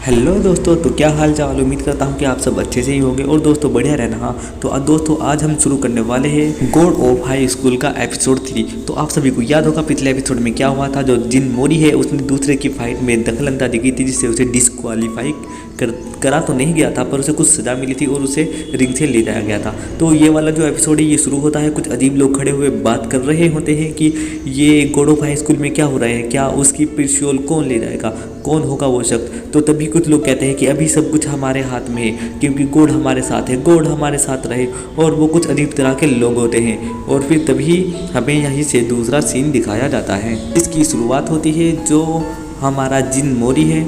Hello दोस्तों, तो क्या हाल चाल। उम्मीद करता हूँ कि आप सब अच्छे से ही होंगे और दोस्तों बढ़िया रहना। हाँ तो दोस्तों आज हम शुरू करने वाले हैं गॉड ऑफ हाई स्कूल का एपिसोड 3। तो आप सभी को याद होगा पिछले एपिसोड में क्या हुआ था। जो जिन मोरी है उसने दूसरे की फाइट में दखल अंदाजी की थी, जिससे उसे डिस्क्वालीफाई करा तो नहीं गया था, पर उसे कुछ सजा मिली थी और उसे रिंग से ले जाया गया था। तो ये वाला जो एपिसोड है ये शुरू होता है, कुछ अजीब लोग खड़े हुए बात कर रहे होते हैं कि ये गॉड ऑफ हाई स्कूल में क्या हो रहा है, क्या उसकी पिरशोल कौन ले जाएगा, कौन होगा वो शख्स। तो तभी कुछ लोग कहते हैं कि अभी सब कुछ हमारे हाथ में है, क्योंकि गॉड हमारे साथ है, गॉड हमारे साथ रहे। और वो कुछ अजीब तरह के लोग होते हैं और फिर तभी हमें यहीं से दूसरा सीन दिखाया जाता है। इसकी शुरुआत होती है, जो हमारा जिन मोरी है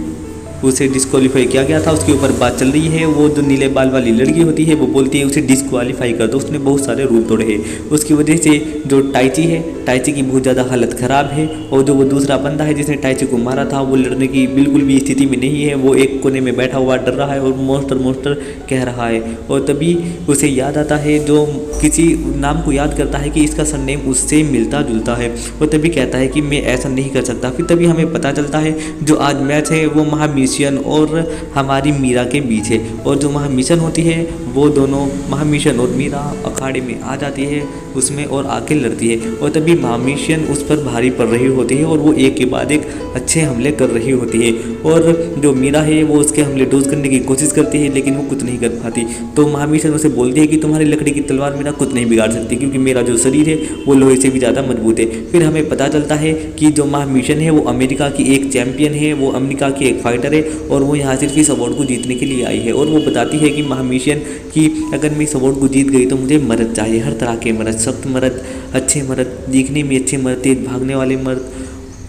उसे डिस्क्वालीफाई किया गया था, उसके ऊपर बात चल रही है। वो जो नीले बाल वाली लड़की होती है वो बोलती है उसे डिस्क्वालीफाई कर दो, उसने बहुत सारे रूल तोड़े हैं। उसकी वजह से जो टाइची है, टाइची की बहुत ज़्यादा हालत ख़राब है। और जो वो दूसरा बंदा है जिसने टाइची को मारा था, वो लड़ने की बिल्कुल भी स्थिति में नहीं है। वो एक कोने में बैठा हुआ डर रहा है और मोस्टर मोस्टर कह रहा है। और तभी उसे याद आता है, जो किसी नाम को याद करता है कि इसका सरनेम उससे मिलता जुलता है। और तभी कहता है कि मैं ऐसा नहीं कर सकता। फिर तभी हमें पता चलता है जो आज मैच है वो महामिशन और हमारी मीरा के बीच है। और जो महामिशन होती है वो दोनों महामिशन और मीरा अखाड़े में आ जाती है उसमें और आके लड़ती है। और तभी महामिशन उस पर भारी पड़ रही होती है और वो एक के बाद एक अच्छे हमले कर रही होती है। और जो मीरा है वो उसके हमले डोज करने की कोशिश करती है, लेकिन वो कुछ नहीं कर पाती। तो महामिशन उसे बोलती है कि तुम्हारी लकड़ी की तलवार मेरा कुछ नहीं बिगाड़ सकती, क्योंकि मेरा जो शरीर है वो लोहे से भी ज़्यादा मजबूत है। फिर हमें पता चलता है कि जो महामिशन है वो अमेरिका की एक चैंपियन है, वो अमेरिका की एक फाइटर है और वो यहाँ सिर्फ इस अवार्ड को जीतने के लिए आई है। और वो बताती है कि महामिशन कि अगर मैं इस अवार्ड को जीत गई तो मुझे मर्द चाहिए, हर तरह के मर्द, सख्त मर्द, अच्छे मर्द, दिखने में अच्छे मर्द, तेज भागने वाले मर्द,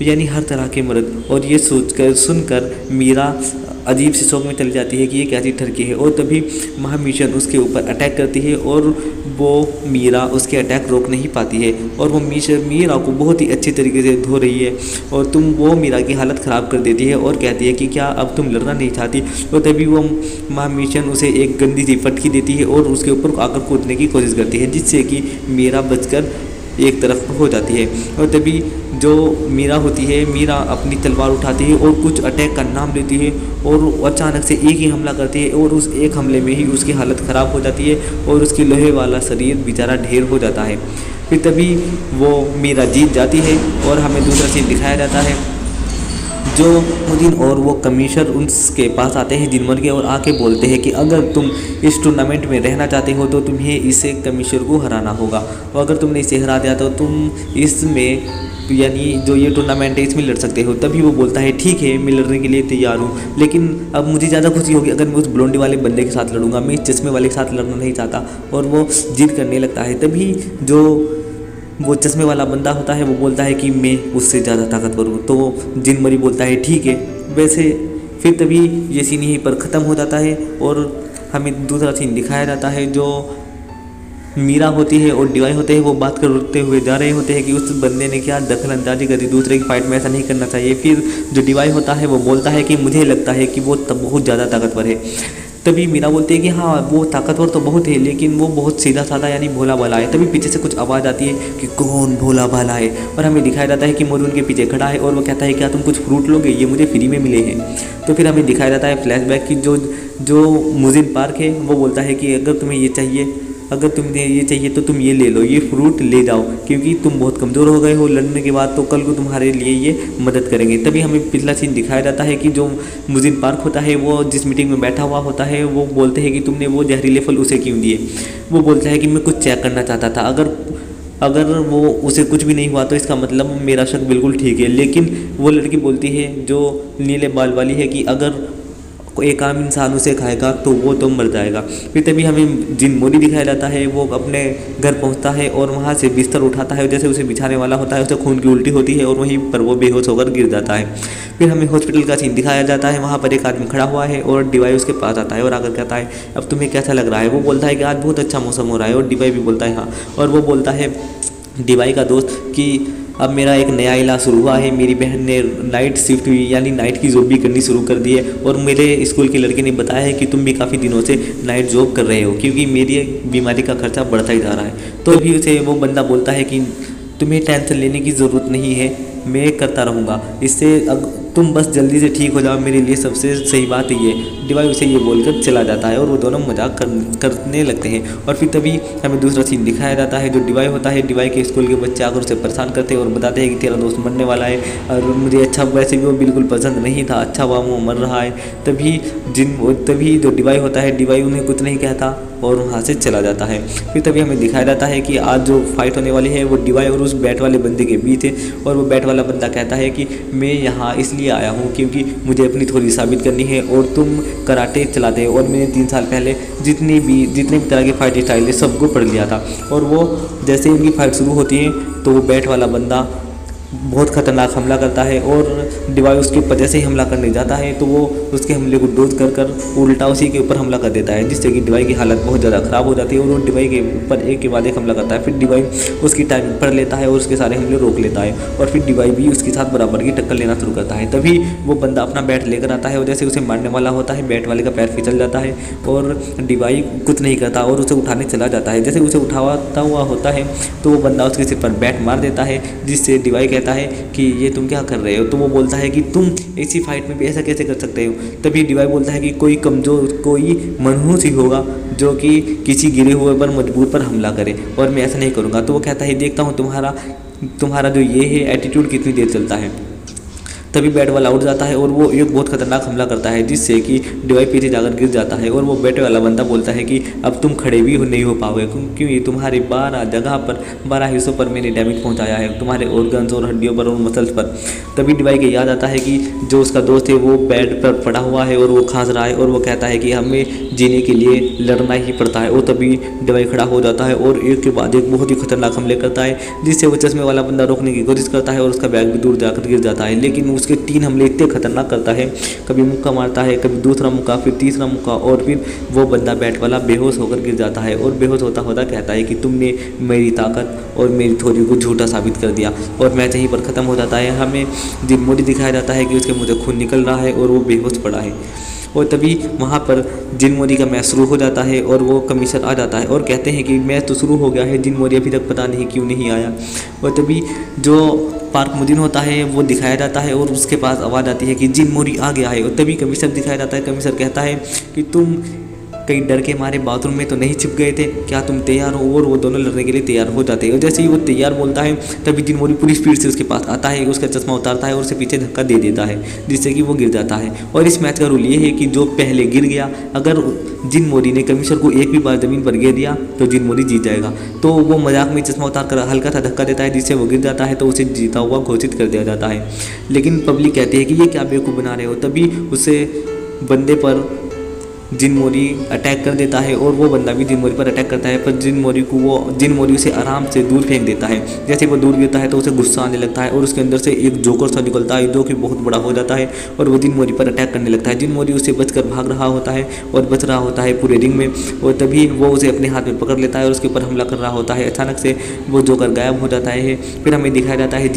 यानी हर तरह के मर्द। और ये सुनकर मीरा अजीब सी शौक में चली जाती है कि ये कैसी ठरकी है। और तभी महामिशन उसके ऊपर अटैक करती है और वो मीरा उसके अटैक रोक नहीं पाती है। और वो मीरा को बहुत ही अच्छी तरीके से धो रही है और वो मीरा की हालत ख़राब कर देती है और कहती है कि क्या अब तुम लड़ना नहीं चाहती। और तभी वो महामिशन उसे एक गंदी सी फटकी देती है और उसके ऊपर आकर कूदने की कोशिश करती है, जिससे कि मीरा बचकर एक तरफ हो जाती है। और तभी जो मीरा होती है, मीरा अपनी तलवार उठाती है और कुछ अटैक का नाम लेती है और अचानक से एक ही हमला करती है और उस एक हमले में ही उसकी हालत ख़राब हो जाती है और उसकी लोहे वाला शरीर बेचारा ढेर हो जाता है। फिर तभी वो मीरा जीत जाती है और हमें दूसरा सीन दिखाया जाता है। जो मुदीन और वो कमिश्नर उनके पास आते हैं जिनमर के और आके बोलते हैं कि अगर तुम इस टूर्नामेंट में रहना चाहते हो तो तुम्हें इसे कमिश्नर को हराना होगा, और अगर तुमने इसे हरा दिया तो तुम इसमें यानी जो ये टूर्नामेंट है इसमें लड़ सकते हो। तभी वो बोलता है ठीक है मैं लड़ने के लिए तैयार हूँ, लेकिन अब मुझे ज़्यादा खुशी होगी अगर मैं उस ब्लोंडी वाले बंदे के साथ लड़ूंगा, मैं इस चश्मे वाले के साथ लड़ना नहीं चाहता। और वो जिद करने लगता है। तभी जो वो चश्मे वाला बंदा होता है वो बोलता है कि मैं उससे ज़्यादा ताकतवर हूँ। तो जिन मरी बोलता है ठीक है वैसे। फिर तभी ये सीन यहीं पर ख़त्म हो जाता है और हमें दूसरा सीन दिखाया जाता है। जो मीरा होती है और डिवाई होते हैं वो बात करते हुए जा रहे होते हैं कि उस बंदे ने क्या दखल अंदाजी करी, दूसरे की फाइट में ऐसा नहीं करना चाहिए। फिर जो डिवाई होता है वो बोलता है कि मुझे लगता है कि वो तब बहुत ज़्यादा ताकतवर है। तभी मीरा बोलती है कि हाँ वो ताकतवर तो बहुत है, लेकिन वो बहुत सीधा साधा यानी भोला भाला है। तभी पीछे से कुछ आवाज़ आती है कि कौन भोला भाला है, और हमें दिखाया जाता है कि मोरू उनके पीछे खड़ा है और वो कहता है क्या तुम कुछ फ्रूट लोगे, ये मुझे फ्री में मिले हैं। तो फिर हमें दिखाया जाता है फ्लैशबैक की जो मुजिन पार्क है वो बोलता है कि अगर तुम्हें ये चाहिए, अगर तुम्हें ये चाहिए तो तुम ये ले लो, ये फ्रूट ले जाओ, क्योंकि तुम बहुत कमज़ोर हो गए हो लड़ने के बाद, तो कल को तुम्हारे लिए ये मदद करेंगे। तभी हमें पिछला सीन दिखाया जाता है कि जो मुजिन पार्क होता है वो जिस मीटिंग में बैठा हुआ होता है वो बोलते हैं कि तुमने वो जहरीले फल उसे क्यों दिए। वो बोलता है कि मैं कुछ चेक करना चाहता था, अगर वो उसे कुछ भी नहीं हुआ तो इसका मतलब मेरा शक बिल्कुल ठीक है। लेकिन वो लड़की बोलती है जो नीले बाल वाली है कि अगर एक आम इंसान उसे खाएगा तो वो तो मर जाएगा। फिर तभी हमें जिन मोरी दिखाया जाता है, वो अपने घर पहुंचता है और वहां से बिस्तर उठाता है, जैसे उसे बिछाने वाला होता है उसे खून की उल्टी होती है और वहीं पर वो बेहोश होकर गिर जाता है। फिर हमें हॉस्पिटल का सीन दिखाया जाता है, वहाँ पर एक आदमी खड़ा हुआ है और डिवाई उसके पास आता है और आकर कहता है अब तुम्हें कैसा लग रहा है। वो बोलता है कि आज बहुत अच्छा मौसम हो रहा है, और डिवाई भी बोलता है हाँ। और वो बोलता है डिवाई का दोस्त कि अब मेरा एक नया इलाज शुरू हुआ है, मेरी बहन ने नाइट शिफ्ट यानी नाइट की जॉब भी करनी शुरू कर दी है, और मेरे स्कूल के लड़के ने बताया है कि तुम भी काफ़ी दिनों से नाइट जॉब कर रहे हो, क्योंकि मेरी बीमारी का खर्चा बढ़ता ही जा रहा है। तो भी उसे वो बंदा बोलता है कि तुम्हें टेंशन लेने की ज़रूरत नहीं है, मैं करता रहूँगा, इससे तुम बस जल्दी से ठीक हो जाओ, मेरे लिए सबसे सही बात ये। डिवाई उसे ये बोलकर चला जाता है और वो दोनों मजाक करने लगते हैं। और फिर तभी हमें दूसरा सीन दिखाया जाता है। जो डिवाई होता है, डिवाई के स्कूल के बच्चे आकर उसे परेशान करते हैं और बताते हैं कि तेरा दोस्त मरने वाला है और मुझे अच्छा वैसे भी वो बिल्कुल पसंद नहीं था, अच्छा हुआ वो मर रहा है। तभी जो डिवाई होता है, डिवाई उन्हें कुछ नहीं कहता और वहाँ से चला जाता है। फिर तभी हमें दिखाया जाता है कि आज जो फाइट होने वाली है वो डिवाई और उस बैट वाले बंदे के बीच है। और वो बैट वाला बंदा कहता है कि मैं यहाँ इसलिए आया हूँ क्योंकि मुझे अपनी थोड़ी साबित करनी है और तुम कराटे चलाते हो और मैंने 3 साल पहले जितने भी तरह की फाइट स्टाइल है सबको पढ़ लिया था। और वो जैसे ही उनकी फाइट शुरू होती है तो वो बैट वाला बंदा बहुत खतरनाक हमला करता है और डिवाई उसके ऊपर जैसे ही हमला करने जाता है तो वो उसके हमले को डोज कर उल्टा उसी के ऊपर हमला कर देता है, जिससे कि डिवाई की हालत बहुत ज़्यादा ख़राब हो जाती है और वो डिवाई के ऊपर एक के बाद एक हमला करता है। फिर डिवाई उसकी टाइमिंग पढ़ लेता है और उसके सारे हमले रोक लेता है और फिर डिवाई भी उसके साथ बराबर की टक्कर लेना शुरू करता है। तभी वो बंदा अपना बैट लेकर आता है और जैसे उसे मारने वाला होता है बैट वाले का पैर फिसल जाता है और डिवाई कुछ नहीं करता और उसे उठाने चला जाता है। जैसे उसे उठाता हुआ होता है तो वो बंदा उसके सिर पर बैट मार देता है, जिससे डिवाई कहता है कि ये तुम क्या कर रहे हो। तो वो बोलता है कि तुम ऐसी फाइट में भी ऐसा कैसे कर सकते हो। तभी डिवाई बोलता है कि कोई कमज़ोर, कोई मनहूस ही होगा जो कि किसी गिरे हुए पर मजबूर पर हमला करे और मैं ऐसा नहीं करूँगा। तो वो कहता है देखता हूँ तुम्हारा जो ये है एटीट्यूड कितनी देर चलता है। तभी बैट वाला उठ जाता है और वो एक बहुत खतरनाक हमला करता है, जिससे कि डिवाई पीछे जाकर गिर जाता है और वो बैट वाला बंदा बोलता है कि अब तुम खड़े भी नहीं हो पाओगे क्योंकि तुम्हारे 12 जगह पर 12 हिस्सों पर मैंने डैमेज पहुंचाया है, तुम्हारे ऑर्गन्स और हड्डियों पर और मसल्स पर। तभी डिवाई के याद आता है कि जो उसका दोस्त है वो बेड पर पड़ा हुआ है और वो खांस रहा है और वो कहता है कि हमें जीने के लिए लड़ना ही पड़ता है। और तभी डिवाई खड़ा हो जाता है और एक के बाद एक बहुत ही खतरनाक हमले करता है, जिससे वो चश्मे वाला बंदा रोकने की कोशिश करता है और उसका बैग भी दूर जाकर गिर जाता है। लेकिन उसके 3 हमले इतने खतरनाक करता है, कभी मुक्का मारता है, कभी दूसरा मुक्का, फिर तीसरा मुक्का और फिर वो बंदा बैट वाला बेहोश होकर गिर जाता है और बेहोश होता होता कहता है कि तुमने मेरी ताकत और मेरी थ्योरी को झूठा साबित कर दिया। और मैच यहीं पर ख़त्म हो जाता है। हमें जिनमोरी दिखाया जाता है कि उसके मुँह से खून निकल रहा है और वो बेहोश पड़ा है। और तभी वहाँ पर जिनमोरी का मैच शुरू हो जाता है और वो कमिश्नर आ जाता है और कहते हैं कि मैच तो शुरू हो गया है, जिनमोरी अभी तक पता नहीं क्यों नहीं आया। और तभी जो पार्क मुदीन होता है वो दिखाया जाता है और उसके पास आवाज़ आती है कि जिनमोरी आ गया है। और तभी कमिश्नर दिखाया जाता है। कमिश्नर कहता है कि तुम कहीं डर के मारे बाथरूम में तो नहीं छिप गए थे, क्या तुम तैयार हो। और वो दोनों लड़ने के लिए तैयार हो जाते हैं और जैसे ही वो तैयार बोलता है तभी जिनमोरी पूरी स्पीड से उसके पास आता है, उसका चश्मा उतारता है और उसे पीछे धक्का दे देता है, जिससे कि वो गिर जाता है। और इस मैच का रूल ये है कि जो पहले गिर गया, अगर जिनमोरी ने कमिश्नर को एक भी बार ज़मीन पर गिर दिया तो जिनमोरी जीत जाएगा। तो वो मजाक में चश्मा उतार कर हल्का सा धक्का देता है, जिससे वो गिर जाता है, तो उसे जीता हुआ घोषित कर दिया जाता है। लेकिन पब्लिक कहती है कि ये क्या बेवकूफ़ बना रहे हो। तभी उसे बंदे पर जिनमोरी अटैक कर देता है और वो बंदा भी जिनमोरी पर अटैक करता है, पर जिनमोरी उसे आराम से दूर फेंक देता है। जैसे वो दूर गिरता है तो उसे गुस्सा आने लगता है और उसके अंदर से एक जोकर सा निकलता है जो कि बहुत बड़ा हो जाता है और वो जिनमोरी पर अटैक करने लगता है। जिनमोरी उससे बचकर भाग रहा होता है और बच रहा होता है पूरे रिंग में। और तभी वो उसे अपने हाथ में पकड़ लेता है और उसके ऊपर हमला कर रहा होता है। अचानक से वो जोकर गायब हो जाता है। फिर हमें दिखाया जाता है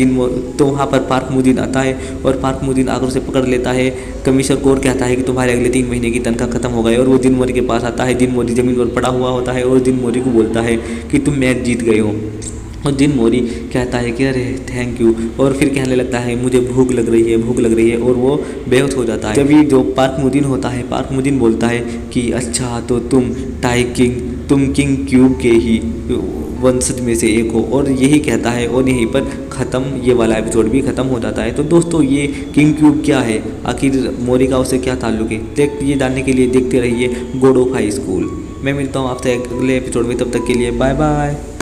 तो वहाँ पर पार्क मुदीन आता है और पार्क मुदीन आकर उसे पकड़ लेता है कमिश्नर को और कहता है कि तुम्हारे अगले 3 महीने की तनख्वाह खत्म हो गई। और वो जिनमोरी के पास आता है। जिनमोरी ज़मीन पर पड़ा हुआ होता है और जिनमोरी को बोलता है कि तुम मैच जीत गए हो। और जिनमोरी कहता है कि अरे थैंक यू, और फिर कहने लगता है मुझे भूख लग रही है और वो बेहोश हो जाता है। जब जो पार्क मुदीन होता है, पार्क मुदीन बोलता है कि अच्छा तो तुम किंग क्यूब के ही वंशज में से एक हो, और यही कहता है और यहीं पर ख़त्म ये वाला एपिसोड भी ख़त्म हो जाता है। तो दोस्तों ये किंग क्यूब क्या है, आखिर मोरी का उससे क्या ताल्लुक है, ये जानने के लिए देखते रहिए गोड ऑफ हाई स्कूल। मैं मिलता हूँ आपसे अगले एपिसोड में, तब तक के लिए बाय बाय।